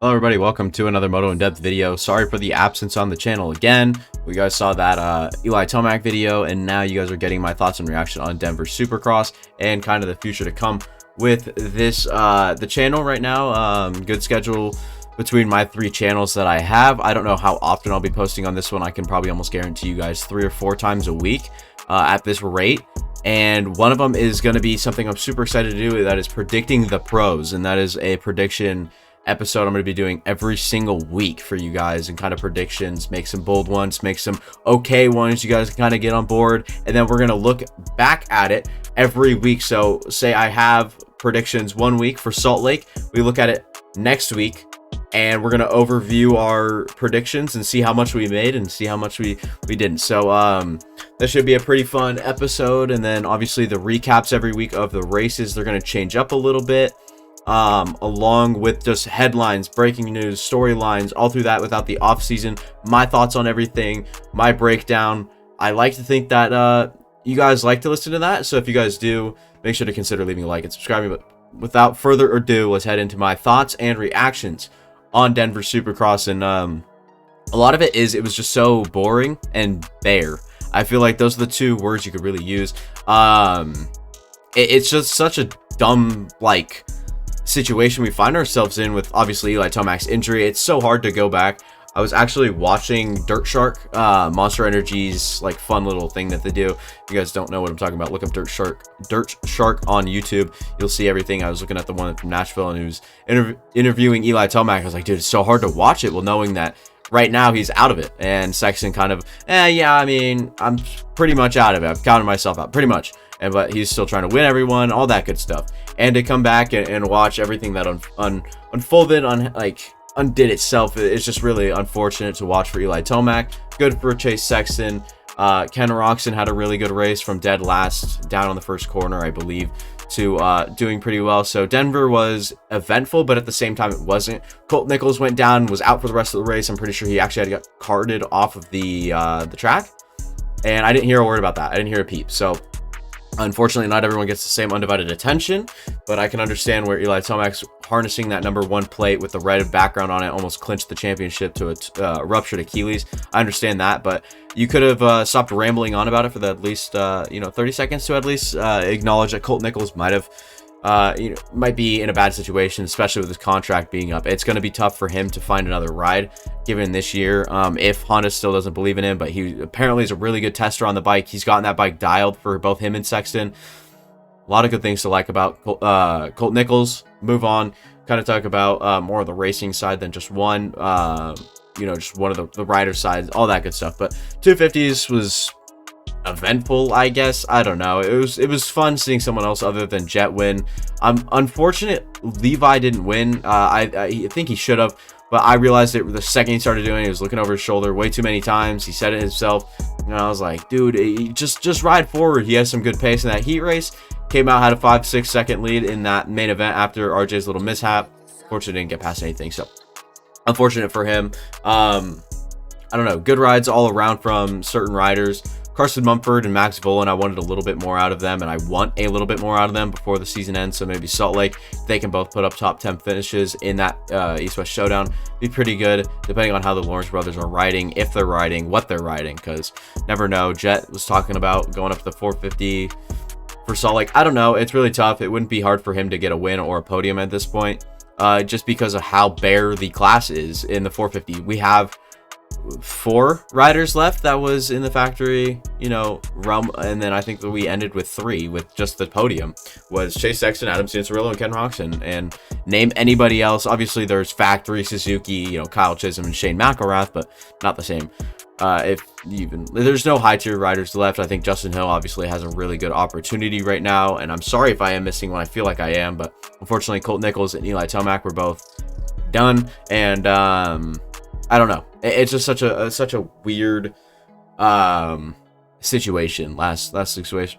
Hello everybody, welcome to another Moto In-Depth video. Sorry for the absence on the channel again. You guys saw that Eli Tomac video, and now you guys are getting my thoughts and reaction on Denver Supercross and kind of the future to come with this the channel right now. Good schedule between my three channels that I have. I don't know how often I'll be posting on this one. I can probably almost guarantee you guys 3 or 4 times a week at this rate. And one of them is going to be something I'm super excited to do, that is predicting the pros, and that is a prediction episode I'm going to be doing every single week for you guys, and kind of predictions, make some bold ones, make some okay ones you guys can kind of get on board, and then we're going to look back at it every week. So say I have predictions one week for Salt Lake, we look at it next week and we're going to overview our predictions and see how much we made and see how much we didn't. So that should be a pretty fun episode. And then obviously the recaps every week of the races, they're going to change up a little bit, along with just headlines, breaking news, storylines, all through that without the off season, my thoughts on everything, my breakdown. I like to think that you guys like to listen to that, so if you guys do, make sure to consider leaving a like and subscribing. But without further ado, let's head into my thoughts and reactions on Denver Supercross. And a lot of it was just so boring and bare. I feel like those are the two words you could really use. It's just such a dumb situation we find ourselves in with obviously Eli Tomac's injury. It's so hard to go back. I was actually watching Dirt Shark, Monster Energy's fun little thing that they do. If you guys don't know what I'm talking about, look up Dirt Shark on YouTube. You'll see everything. I was looking at the one from Nashville, and he was interviewing Eli Tomac. I was like, dude, it's so hard to watch it, well, knowing that right now he's out of it. And Sexton kind of, yeah, I mean, I'm pretty much out of it. I've counted myself out pretty much. But he's still trying to win everyone, all that good stuff. And to come back and watch everything that unfolded, undid itself, it's just really unfortunate to watch for Eli Tomac. Good for Chase Sexton. Ken Roxon had a really good race from dead last down on the first corner, I believe, to doing pretty well. So Denver was eventful, but at the same time it wasn't. Colt Nichols went down, was out for the rest of the race. I'm pretty sure he actually had to get carted off of the track, and I didn't hear a word about that. I didn't hear a peep. So unfortunately, not everyone gets the same undivided attention, but I can understand where Eli Tomac's harnessing that #1 plate with the red background on it almost clinched the championship to a ruptured Achilles. I understand that, but you could have stopped rambling on about it for at least 30 seconds to at least acknowledge that Colt Nichols might be in a bad situation, especially with his contract being up. It's going to be tough for him to find another ride given this year, if Honda still doesn't believe in him. But he apparently is a really good tester on the bike. He's gotten that bike dialed for both him and Sexton. A lot of good things to like about Colt Nichols. Move on, kind of talk about more of the racing side than just one, just one of the rider sides, all that good stuff. But 250s was eventful, I guess. I don't know. It was fun seeing someone else other than Jet win. Unfortunate Levi didn't win. I think he should have, but I realized it the second he started doing it. He was looking over his shoulder way too many times. He said it himself, and I was like, dude, just ride forward. He has some good pace in that heat race. Came out, had a 5-6 second lead in that main event after RJ's little mishap. Fortunately, didn't get past anything, so unfortunate for him. I don't know. Good rides all around from certain riders. Carson Mumford and Max Volan, I wanted a little bit more out of them, and I want a little bit more out of them before the season ends. So maybe Salt Lake, they can both put up top 10 finishes in that East-West showdown. Be pretty good, depending on how the Lawrence brothers are riding, if they're riding, what they're riding, because never know. Jet was talking about going up to the 450 for Salt Lake. I don't know. It's really tough. It wouldn't be hard for him to get a win or a podium at this point, just because of how bare the class is in the 450. We have 4 riders left that was in the factory, realm, and then I think that we ended with 3 with just the podium was Chase Sexton, Adam Cianciarulo, and Ken Roxon. And name anybody else. Obviously there's factory Suzuki, Kyle Chisholm and Shane McElrath, but not the same. If even there's no high tier riders left. I think Justin Hill obviously has a really good opportunity right now, and I'm sorry if I am missing one. I feel like I am, but unfortunately Colt Nichols and Eli Tomac were both done, and I don't know. It's just such a weird situation. Last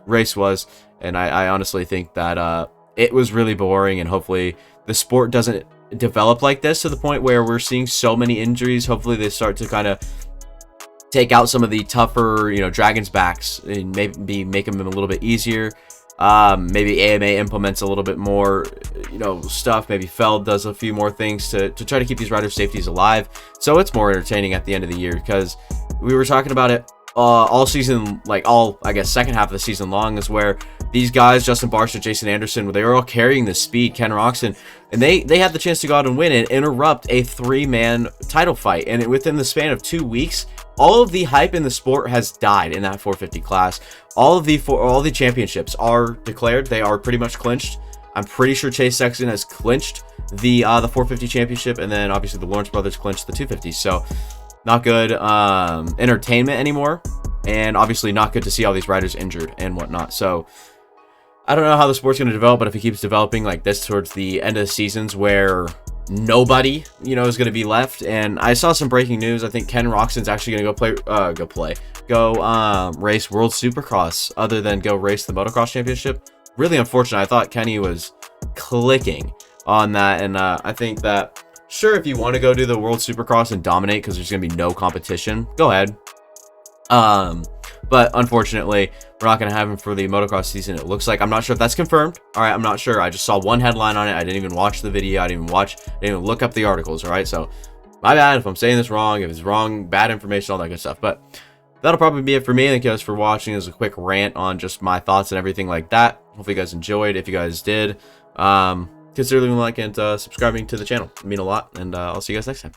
race was, and I honestly think that it was really boring, and hopefully the sport doesn't develop like this to the point where we're seeing so many injuries. Hopefully they start to kind of take out some of the tougher, Dragons backs and maybe make them a little bit easier. Maybe AMA implements a little bit more, stuff. Maybe Feld does a few more things to try to keep these rider safeties alive. So it's more entertaining at the end of the year, because we were talking about it all season, like I guess second half of the season long, is where these guys, Justin Barcia, Jason Anderson, they were all carrying the speed, Ken Roxon, and they had the chance to go out and win and interrupt a 3-man title fight. And within the span of 2 weeks, all of the hype in the sport has died in that 450 class. All the championships are declared. They are pretty much clinched. I'm pretty sure Chase Sexton has clinched the 450 championship, and then obviously the Lawrence brothers clinched the 250. So not good entertainment anymore, and obviously not good to see all these riders injured and whatnot. So I don't know how the sport's going to develop, but if it keeps developing like this towards the end of the seasons, where nobody, is going to be left. And I saw some breaking news. I think Ken Roxon's actually going to go race World Supercross, other than go race the motocross championship. Really unfortunate. I thought Kenny was clicking on that, and I think that, sure, if you want to go do the World Supercross and dominate because there's going to be no competition, go ahead. But unfortunately, we're not going to have him for the motocross season, it looks like. I'm not sure if that's confirmed. All right, I'm not sure. I just saw one headline on it. I didn't even watch the video. I didn't even look up the articles, all right? So my bad if I'm saying this wrong, if it's wrong, bad information, all that good stuff. But that'll probably be it for me. Thank you guys for watching. It was a quick rant on just my thoughts and everything like that. Hopefully you guys enjoyed. If you guys did, consider leaving a like and subscribing to the channel. It would mean a lot, and I'll see you guys next time.